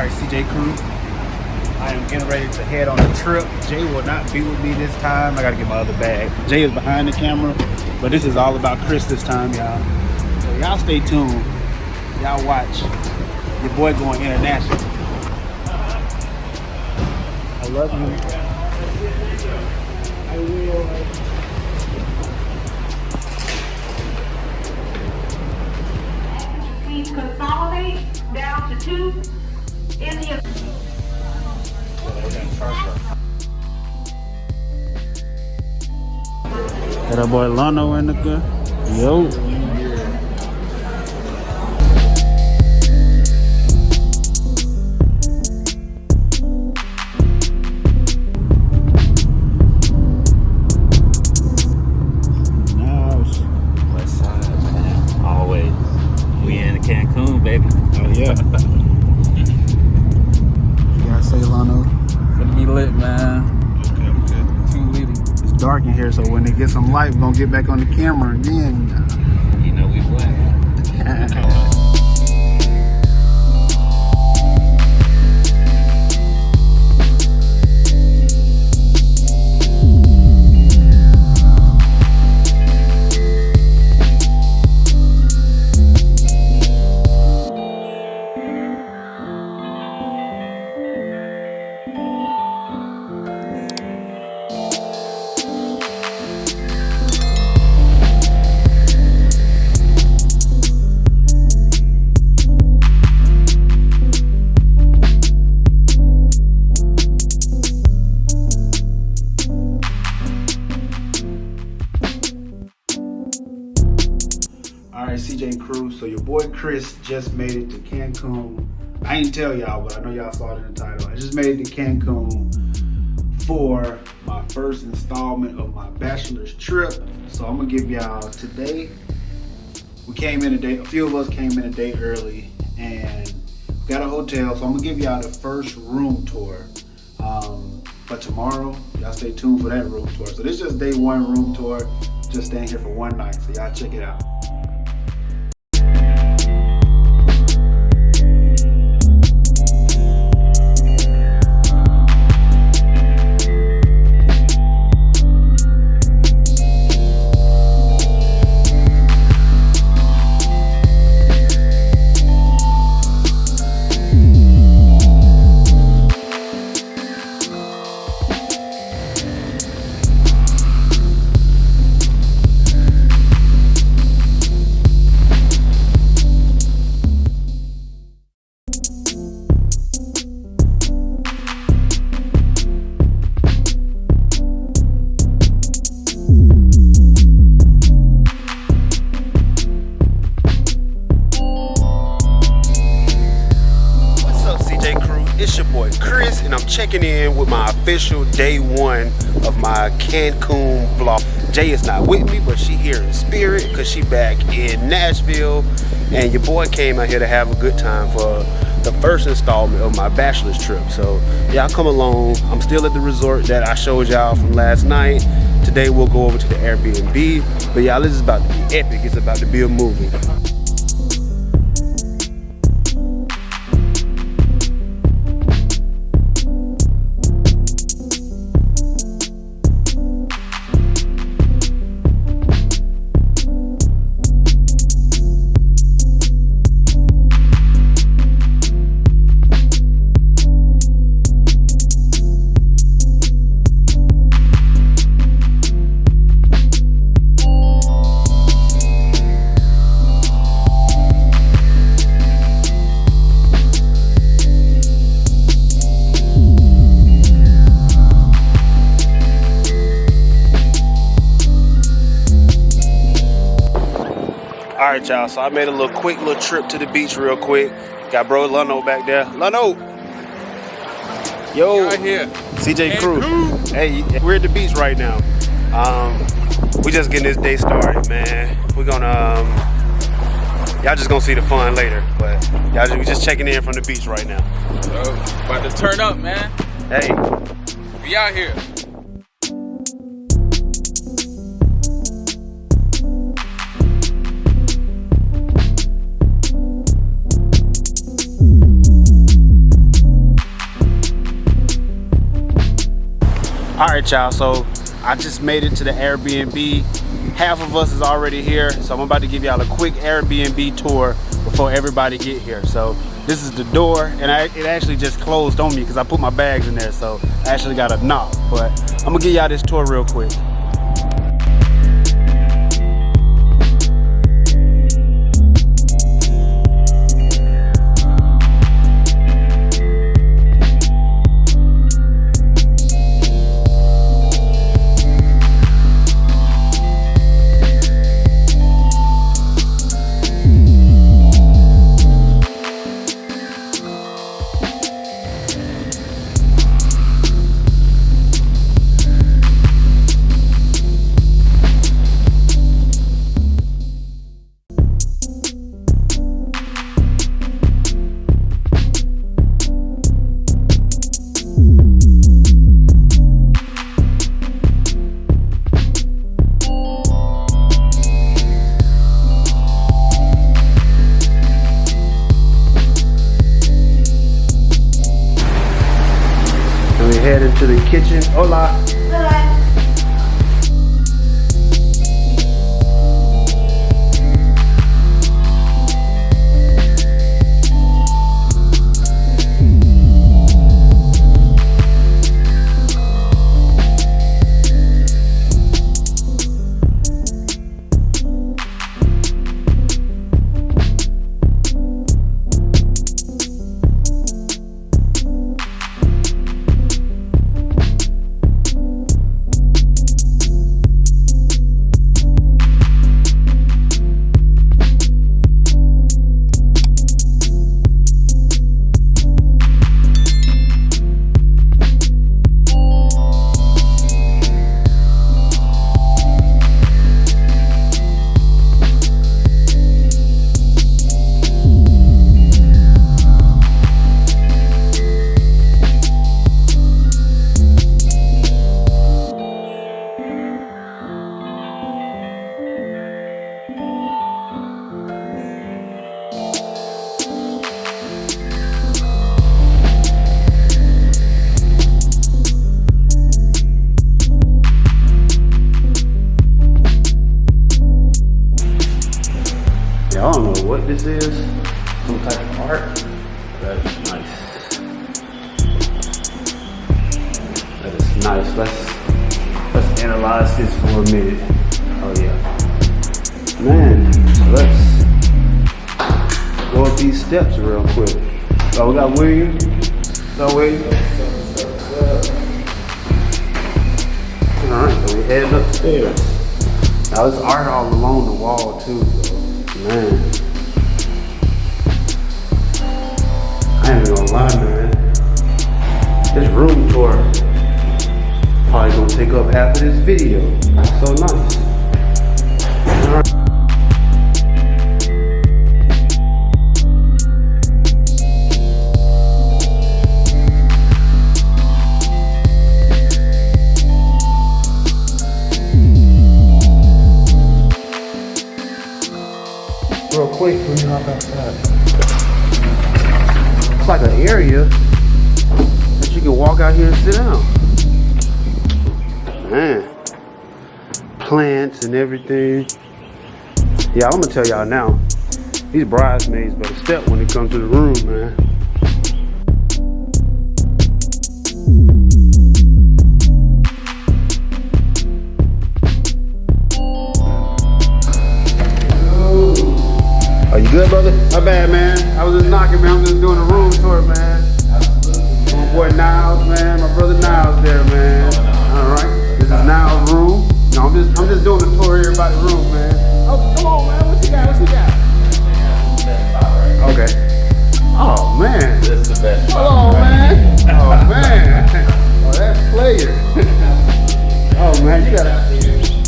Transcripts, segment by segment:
Alright, CJ crew, I am getting ready to head on a trip. Jay will not be with me this time. I gotta get my other bag. Jay is behind the camera, but this is all about Chris this time, y'all. So y'all stay tuned. Y'all watch your boy going international. I love you. I will. Please consolidate down to 2 in the... Got our boy Lano in the car. Yo. West side, man. Always. We in Cancun, baby. Oh yeah. You gotta say Lano. Finna be lit, man. Okay. Too litty. It's dark in here, so when they get some light, we're gonna get back on the camera again. You know we black. Alright, CJ crew, so your boy Chris just made it to Cancun. I ain't tell y'all, but I know y'all saw it in the title. I just made it to Cancun for my first installment of my bachelor's trip. So I'm gonna give y'all today. We came in a day, a few of us came in a day early and got a hotel. So I'm gonna give y'all the first room tour. But tomorrow, y'all stay tuned for that room tour. So this is just day one room tour, just staying here for one night. So y'all check it out. It's your boy Chris, and I'm checking in with my official day one of my Cancun vlog. Jay is not with me, but she here in spirit because she back in Nashville, and your boy came out here to have a good time for the first installment of my bachelor's trip. So y'all come along. I'm still at the resort that I showed y'all from last night. Today we'll go over to the Airbnb, but y'all, this is about to be epic. It's about to be a movie. Alright y'all, so I made a quick little trip to the beach real quick. Got bro Lano back there. Lano! Yo! Right here. CJ crew. Hey, we're at the beach right now. We just getting this day started, man. We're gonna, y'all just gonna see the fun later. But y'all we just checking in from the beach right now. So, about to turn up, man. Hey. We out here. All right, y'all, so I just made it to the Airbnb. Half of us is already here, so I'm about to give y'all a quick Airbnb tour before everybody get here. So this is the door, and it actually just closed on me because I put my bags in there, so I actually got a knock. But I'm gonna give y'all this tour real quick. Head into the kitchen. Hola. I don't know what this is, some type of art. That is nice. That is nice. Let's analyze this for a minute. Oh yeah, man. Let's go up these steps real quick. Oh, we got William. So William. All right, so we headed upstairs. Now there's art all along the wall too. So. Man, I ain't even gonna lie, man. This room tour probably gonna take up half of this video. It's so nice. All right. Real quick, when you hop outside. It's like an area that you can walk out here and sit down. Man. Plants and everything. Yeah, I'm gonna tell y'all now. These bridesmaids better step when it comes to the room, man. Are you good, brother? My bad, man. I was just knocking, man. I'm just doing a room tour, man. Absolutely. My boy Niles, man. My brother Niles there, man. All right. This is Niles' room. No, I'm just doing a tour here about the room, man. Oh, come on, man. What you got? What you got? Okay. Oh, man. This is the best. Hold on, man. Oh, man. Oh, that's player. Oh, man. You gotta.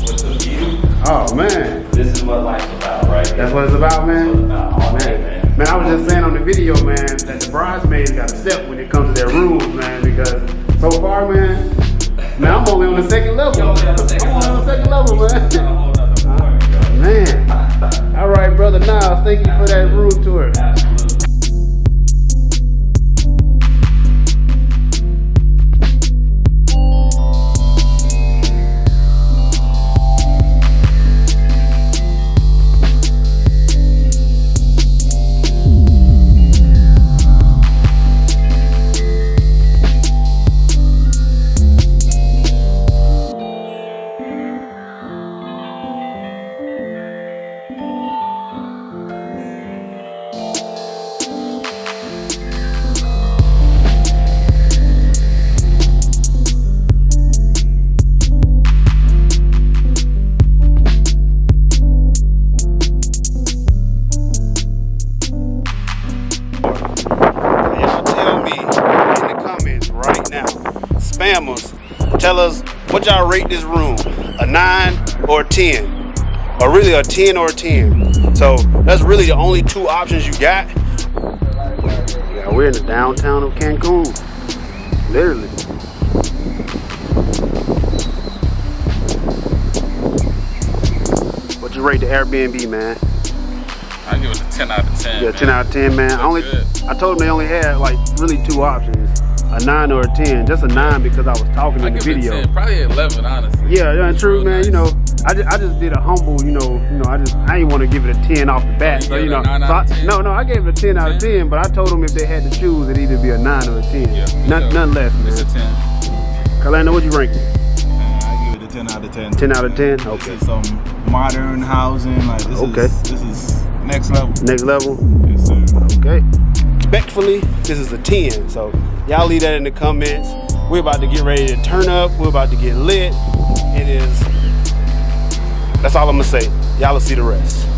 With the view. Oh, man. This is what life's about, right? That's what it's about, man? That's what it's about. All day, man. Man, I was just saying on the video, man, that the bridesmaids got to step when it comes to their rooms, man, because so far, man, I'm only on the second level. I'm only on the second level, man. Man. All right, brother Niles, thank you for that room tour. Alabamers, tell us what y'all rate this room, a 9 or a 10, or really a 10 or a 10. So that's really the only two options you got. Yeah, we're in the downtown of Cancun, literally. What you rate the Airbnb, man? I give it a 10 out of 10. Yeah, 10 out of 10, man. I told them they only had like really two options, a 9 or a 10. Just a 9 because I was talking in the video. It 10, probably 11, honestly. Yeah, true, man. Nice. You know, I just did a humble, I didn't want to give it a 10 off the bat. So, I gave it a 10 out of 10, but I told them if they had to choose, it'd either be a 9 or a 10. Yeah, none less, man. It's a 10. Kalana, what you rank it? I give it a 10 out of 10. 10 out of 10? Okay. This is some modern housing. Like this is next level. Next level? Yes, sir. Okay. Respectfully, this is a 10. So y'all leave that in the comments. We're about to get ready to turn up. We're about to get lit. That's all I'm gonna say. Y'all will see the rest.